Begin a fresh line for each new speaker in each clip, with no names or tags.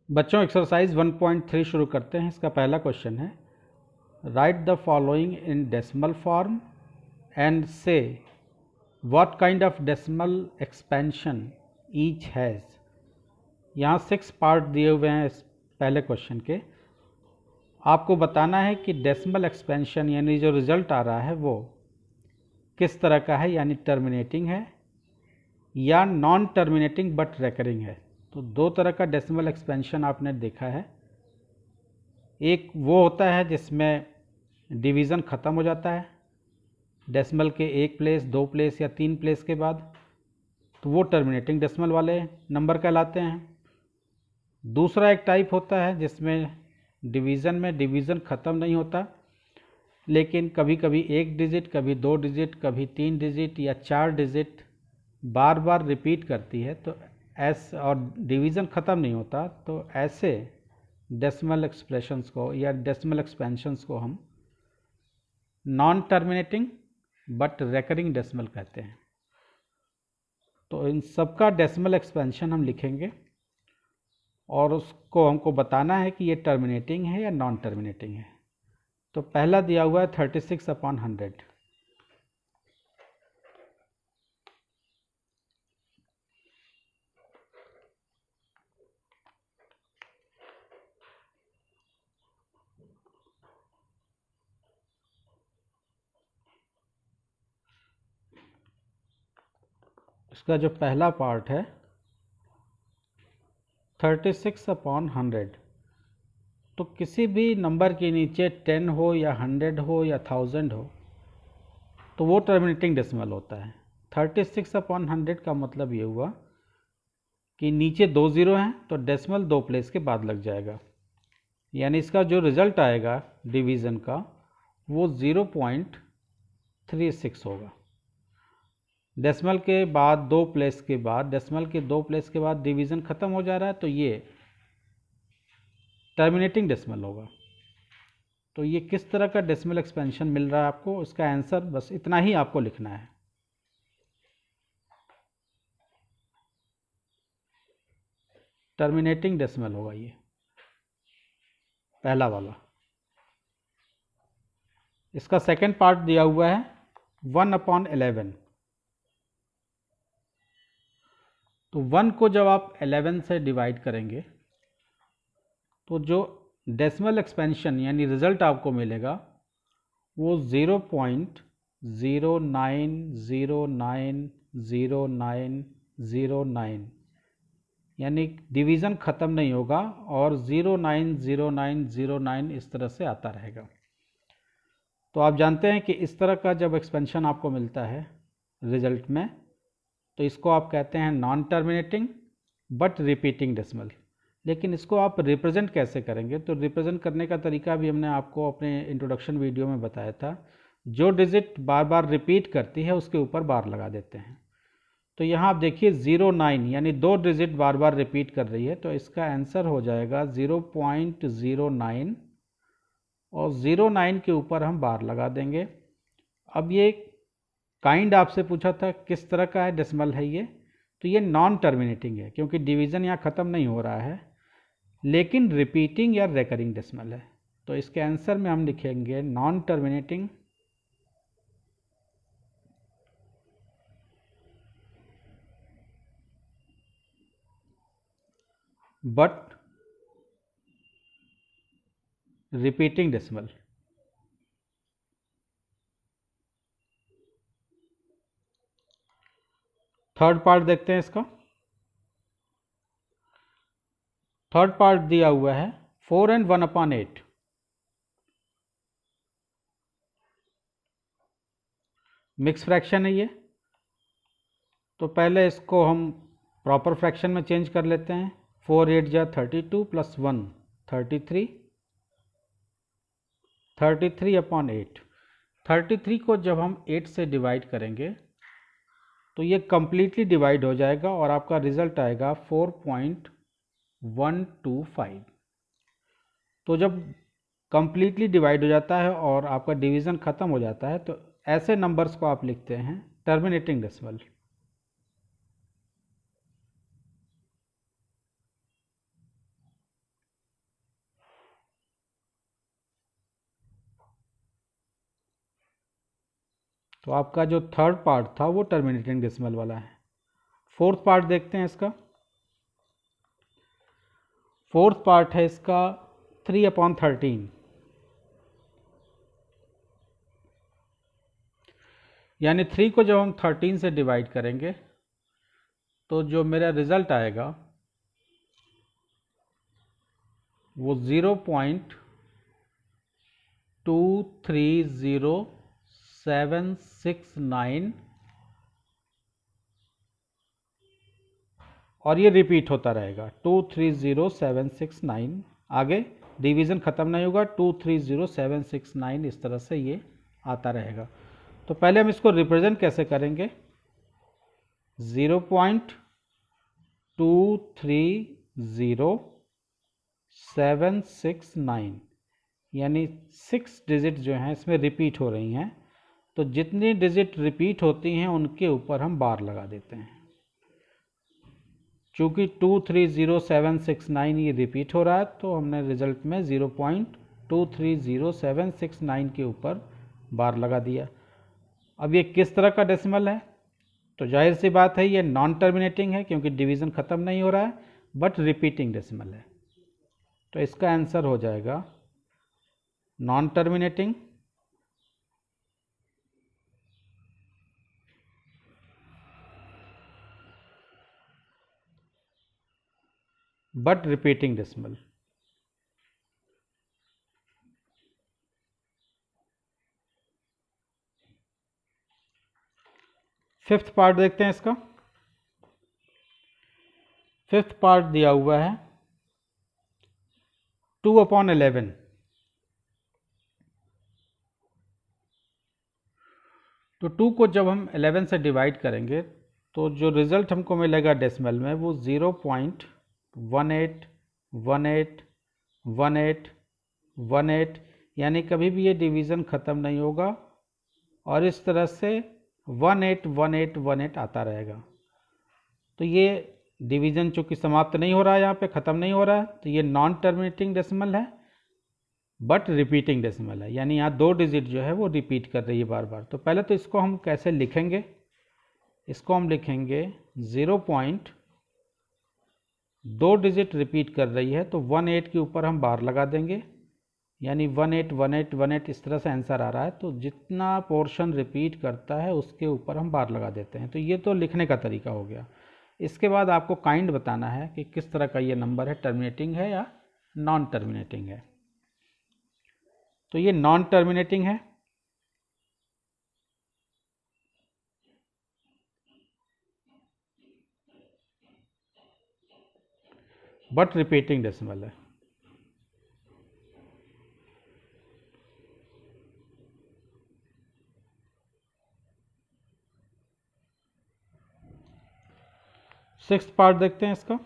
बच्चों एक्सरसाइज 1.3 शुरू करते हैं। इसका पहला क्वेश्चन है write the following in decimal form and say what kind of decimal expansion each has. यहाँ 6 पार्ट दिए हुए हैं इस पहले क्वेश्चन के। आपको बताना है कि डेसिमल एक्सपेंशन यानी जो रिजल्ट आ रहा है वो किस तरह का है, यानी टर्मिनेटिंग है या नॉन टर्मिनेटिंग बट रेकरिंग है। तो दो तरह का डेसिमल एक्सपेंशन आपने देखा है। एक वो होता है जिसमें डिवीज़न ख़त्म हो जाता है डेसिमल के एक प्लेस, दो प्लेस या तीन प्लेस के बाद, तो वो टर्मिनेटिंग डेसिमल वाले नंबर कहलाते हैं। दूसरा एक टाइप होता है जिसमें डिवीज़न ख़त्म नहीं होता, लेकिन कभी कभी एक डिजिट, कभी दो डिजिट, कभी तीन डिजिट या चार डिजिट बार बार रिपीट करती है, तो और डिवीज़न ख़त्म नहीं होता, तो ऐसे डेसिमल एक्सप्रेशंस को या डेसिमल एक्सपेंशंस को हम non terminating but recurring decimal कहते हैं। तो इन सबका डेसिमल एक्सपेंशन हम लिखेंगे और उसको हमको बताना है कि ये टर्मिनेटिंग है या नॉन टर्मिनेटिंग है। तो पहला दिया हुआ है 36/100। इसका जो पहला पार्ट है 36/100, तो किसी भी नंबर के नीचे 10 हो या 100 हो या 1000 हो तो वो टर्मिनेटिंग डेसिमल होता है। 36/100 का मतलब ये हुआ कि नीचे दो ज़ीरो हैं तो डेसिमल दो प्लेस के बाद लग जाएगा, यानी इसका जो रिज़ल्ट आएगा डिवीज़न का वो 0.36 होगा। डेसिमल के बाद दो प्लेस के बाद, डेसिमल के दो प्लेस के बाद डिवीज़न ख़त्म हो जा रहा है, तो ये टर्मिनेटिंग डेसिमल होगा। तो ये किस तरह का डेसिमल एक्सपेंशन मिल रहा है आपको, इसका आंसर बस इतना ही आपको लिखना है। टर्मिनेटिंग डेसिमल होगा ये पहला वाला। इसका सेकंड पार्ट दिया हुआ है 1/11। तो 1 को जब आप 11 से डिवाइड करेंगे तो जो डेसिमल एक्सपेंशन यानी रिज़ल्ट आपको मिलेगा वो 0.090909, यानी डिवीज़न ख़त्म नहीं होगा और 090909 इस तरह से आता रहेगा। तो आप जानते हैं कि इस तरह का जब एक्सपेंशन आपको मिलता है रिजल्ट में, तो इसको आप कहते हैं non terminating but repeating decimal. लेकिन इसको आप रिप्रेजेंट कैसे करेंगे, तो रिप्रेजेंट करने का तरीका भी हमने आपको अपने इंट्रोडक्शन वीडियो में बताया था। जो डिजिट बार बार रिपीट करती है उसके ऊपर बार लगा देते हैं। तो यहाँ आप देखिए 09 यानी दो डिजिट बार बार रिपीट कर रही है, तो इसका आंसर हो जाएगा 0.09 और 09 के ऊपर हम बार लगा देंगे। अब ये काइंड आपसे पूछा था किस तरह का है डेसिमल है ये, तो ये नॉन टर्मिनेटिंग है क्योंकि डिवीज़न यहाँ ख़त्म नहीं हो रहा है, लेकिन रिपीटिंग या रेकरिंग डेसिमल है। तो इसके आंसर में हम लिखेंगे non terminating but repeating decimal. Third part देखते हैं इसका। थर्ड पार्ट दिया हुआ है 4 and 1/8। मिक्स फ्रैक्शन है ये, तो पहले इसको हम प्रॉपर फ्रैक्शन में चेंज कर लेते हैं। 4 8 जा 32 प्लस 1 33, 33/8। 33 को जब हम 8 से डिवाइड करेंगे तो ये कम्प्लीटली डिवाइड हो जाएगा और आपका रिजल्ट आएगा 4.125। तो जब कम्प्लीटली डिवाइड हो जाता है और आपका डिवीज़न ख़त्म हो जाता है तो ऐसे नंबर्स को आप लिखते हैं टर्मिनेटिंग डेसिमल। तो आपका जो थर्ड पार्ट था वो टर्मिनेटिंग डेसिमल वाला है। फोर्थ पार्ट देखते हैं इसका। फोर्थ पार्ट है इसका 3/13, यानी 3 को जब हम 13 से डिवाइड करेंगे तो जो मेरा रिजल्ट आएगा वो 0.230769 और ये रिपीट होता रहेगा 230769। आगे डिवीज़न ख़त्म नहीं होगा, 230769 इस तरह से ये आता रहेगा। तो पहले हम इसको रिप्रेजेंट कैसे करेंगे, 0.230769 यानी 6 डिजिट जो हैं इसमें रिपीट हो रही हैं, तो जितनी डिजिट रिपीट होती हैं उनके ऊपर हम बार लगा देते हैं। चूँकि 230769 ये रिपीट हो रहा है तो हमने रिजल्ट में 0.230769 के ऊपर बार लगा दिया। अब ये किस तरह का डेसिमल है, तो जाहिर सी बात है ये नॉन टर्मिनेटिंग है क्योंकि डिवीज़न ख़त्म नहीं हो रहा है, बट रिपीटिंग डेसिमल है। तो इसका आंसर हो जाएगा non terminating but repeating decimal. Fifth part देखते हैं इसका। फिफ्थ पार्ट दिया हुआ है 2/11। तो 2 को जब हम 11 से डिवाइड करेंगे तो जो रिज़ल्ट हमको मिलेगा डेसिमल में वो 0.181818, यानी कभी भी ये डिवीज़न ख़त्म नहीं होगा और इस तरह से 181818 आता रहेगा। तो ये डिवीज़न चूँकि समाप्त नहीं हो रहा है, यहाँ पे ख़त्म नहीं हो रहा है, तो ये नॉन टर्मिनेटिंग डेसिमल है बट रिपीटिंग डेसिमल है, यानी यहाँ 2 डिजिट जो है वो रिपीट कर रही है बार बार। तो पहले तो इसको हम कैसे लिखेंगे, इसको हम लिखेंगे 0.2 डिजिट रिपीट कर रही है तो 18 के ऊपर हम बार लगा देंगे, यानी 181818 इस तरह से आंसर आ रहा है। तो जितना पोर्शन रिपीट करता है उसके ऊपर हम बार लगा देते हैं। तो ये तो लिखने का तरीका हो गया। इसके बाद आपको काइंड बताना है कि किस तरह का ये नंबर है, टर्मिनेटिंग है या नॉन टर्मिनेटिंग है। तो ये नॉन टर्मिनेटिंग है, बट रिपीटिंग डेसिमल है। सिक्स्थ पार्ट देखते हैं इसका।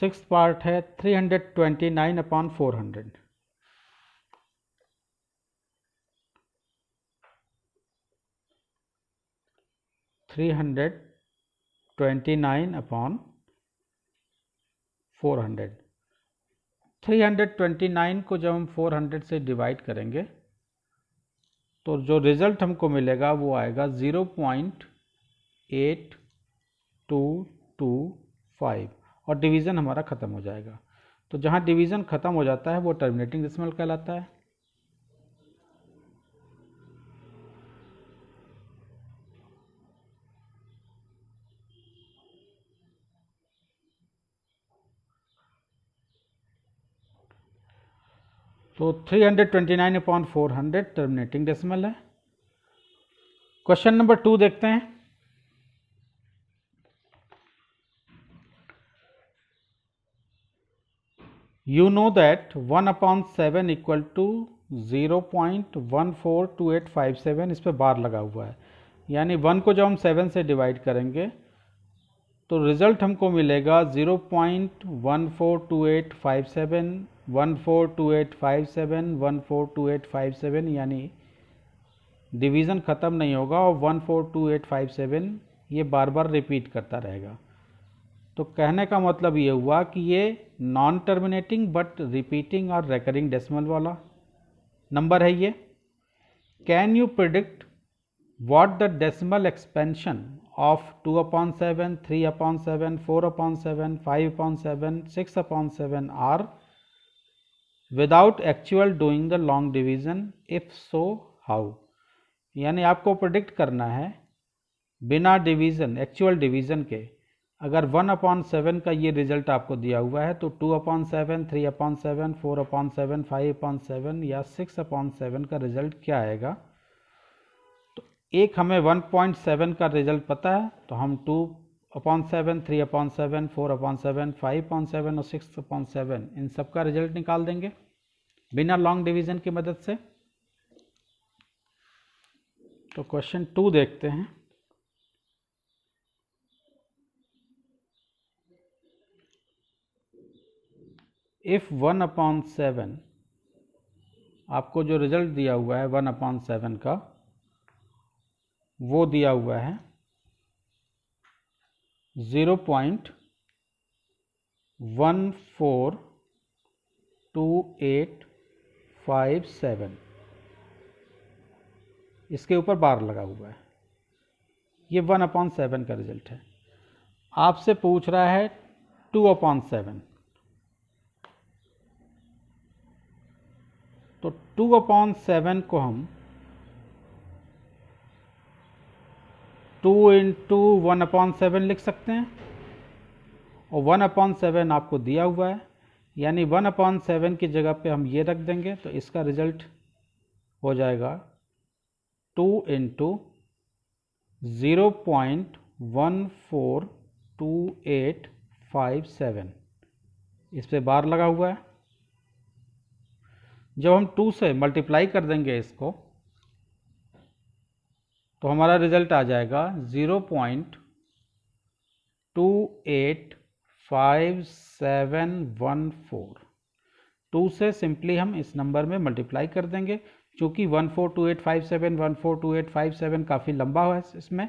सिक्स्थ पार्ट है 329/400। 329/400। 329 को जब हम 400 से डिवाइड करेंगे तो जो रिज़ल्ट हमको मिलेगा वो आएगा 0.8225 और डिवीज़न हमारा ख़त्म हो जाएगा। तो जहाँ डिवीज़न ख़त्म हो जाता है वो टर्मिनेटिंग डेसिमल कहलाता है। तो 329/400 टर्मिनेटिंग डेसिमल है। क्वेश्चन नंबर 2 देखते हैं। You know that 1/7 equal to 0.142857, इस पर बार लगा हुआ है, यानी 1 को जब हम 7 से डिवाइड करेंगे तो रिज़ल्ट हमको मिलेगा 0.142857, 142857, 142857, यानी डिवीज़न ख़त्म नहीं होगा और 142857 ये बार बार रिपीट करता रहेगा। तो कहने का मतलब ये हुआ कि ये नॉन टर्मिनेटिंग बट रिपीटिंग और रेकरिंग डेसिमल वाला नंबर है ये। Can you predict what the decimal expansion of 2/7, 3/7, 4/7, 5/7, 6/7 are without actual doing the long division? If so, how? यानी आपको प्रिडिक्ट करना है बिना डिवीज़न, एक्चुअल डिवीज़न के। अगर 1/7 का ये रिजल्ट आपको दिया हुआ है तो 2/7, 3/7, 4/7, 5/7 या 6/7 का रिजल्ट क्या आएगा। एक हमें 1.7 का रिजल्ट पता है तो हम 2/7, 3/7, 4/7, 5/7 और 6/7 इन सब का रिजल्ट निकाल देंगे बिना लॉन्ग डिवीज़न की मदद से। तो क्वेश्चन 2 देखते हैं। इफ 1/7 आपको जो रिजल्ट दिया हुआ है 1/7 का वो दिया हुआ है 0.142857, इसके ऊपर बार लगा हुआ है। ये 1/7 का रिजल्ट है। आपसे पूछ रहा है 2/7, तो 2/7 को हम 2 × 1/7 लिख सकते हैं और 1/7 आपको दिया हुआ है, यानी 1/7 की जगह पे हम ये रख देंगे तो इसका रिजल्ट हो जाएगा 2 × 0.142857। इस पे बार लगा हुआ है। जब हम 2 से मल्टीप्लाई कर देंगे इसको तो हमारा रिजल्ट आ जाएगा 0.285714। 2 से सिंपली हम इस नंबर में मल्टीप्लाई कर देंगे। चूँकि 142857 142857 काफ़ी लंबा है इसमें,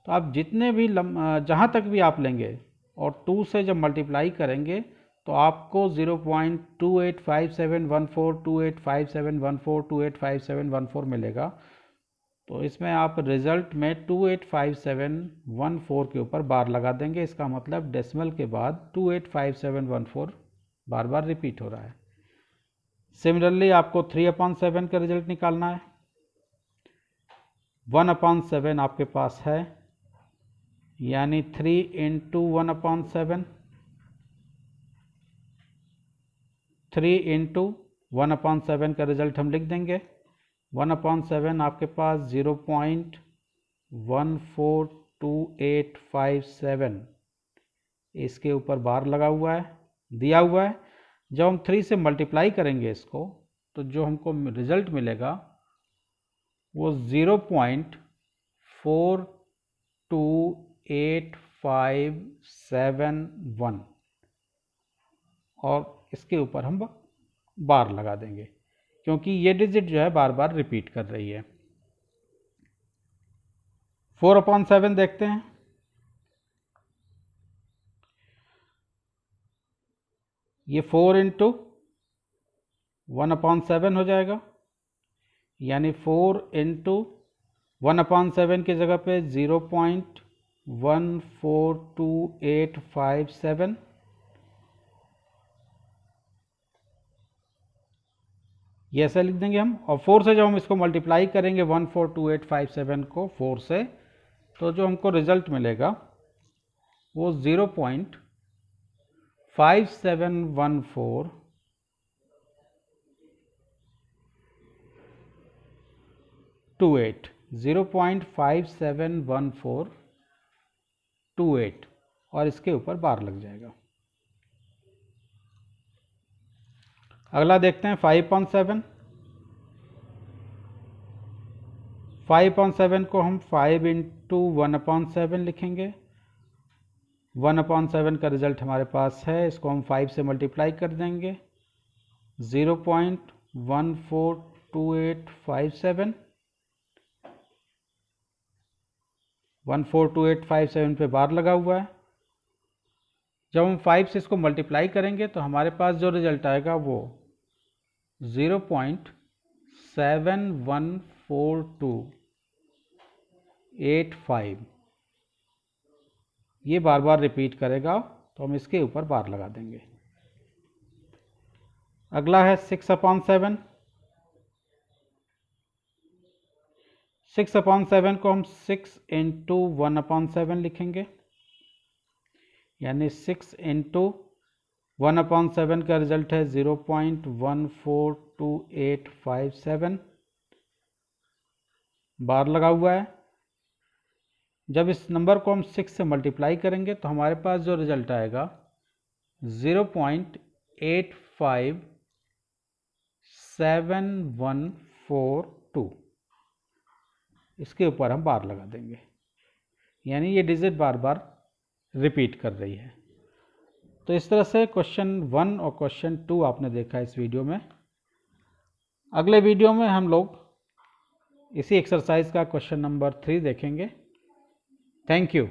तो आप जितने भी जहाँ तक भी आप लेंगे और 2 से जब मल्टीप्लाई करेंगे तो आपको 0.285714 285714 285714 मिलेगा। तो इसमें आप रिजल्ट में 285714 के ऊपर बार लगा देंगे। इसका मतलब डेसिमल के बाद 285714 बार बार रिपीट हो रहा है। सिमिलरली आपको 3/7 का रिजल्ट निकालना है। 1/7 आपके पास है, यानी 3 × 1/7, 3 × 1/7 का रिजल्ट हम लिख देंगे। 1/7 आपके पास 0.142857, इसके ऊपर बार लगा हुआ है, दिया हुआ है। जब हम 3 से मल्टीप्लाई करेंगे इसको तो जो हमको रिजल्ट मिलेगा वो 0.42857 और इसके ऊपर हम बार लगा देंगे क्योंकि ये डिजिट जो है बार बार रिपीट कर रही है। 4/7 देखते हैं। ये 4 × 1/7 हो जाएगा, यानी 4 × 1/7 की जगह पे 0.142857, ये ऐसा लिख देंगे हम। और 4 से जब हम इसको मल्टीप्लाई करेंगे 142,857 को 4 से, तो जो हमको रिजल्ट मिलेगा वो 0.5714 28 0.571428 और इसके ऊपर बार लग जाएगा। अगला देखते हैं 5/7। 5/7 को हम 5 × 1/7 लिखेंगे। 1/7 का रिजल्ट हमारे पास है, इसको हम 5 से मल्टीप्लाई कर देंगे। 0.142857 142,857 पे बार लगा हुआ है। जब हम 5 से इसको मल्टीप्लाई करेंगे तो हमारे पास जो रिजल्ट आएगा वो 0.7146 14285 ये बार बार रिपीट करेगा, तो हम इसके ऊपर बार लगा देंगे। अगला है 6/7। 6/7 को हम 6 इंटू 1/7 लिखेंगे, यानी 6 इंटू 1/7 का रिजल्ट है 0.142857 बार लगा हुआ है। जब इस नंबर को हम 6 से मल्टीप्लाई करेंगे तो हमारे पास जो रिजल्ट आएगा 0.857142, इसके ऊपर हम बार लगा देंगे, यानी ये डिजिट बार बार रिपीट कर रही है। तो इस तरह से क्वेश्चन 1 और क्वेश्चन 2 आपने देखा इस वीडियो में। अगले वीडियो में हम लोग इसी एक्सरसाइज का क्वेश्चन नंबर 3 देखेंगे। Thank you.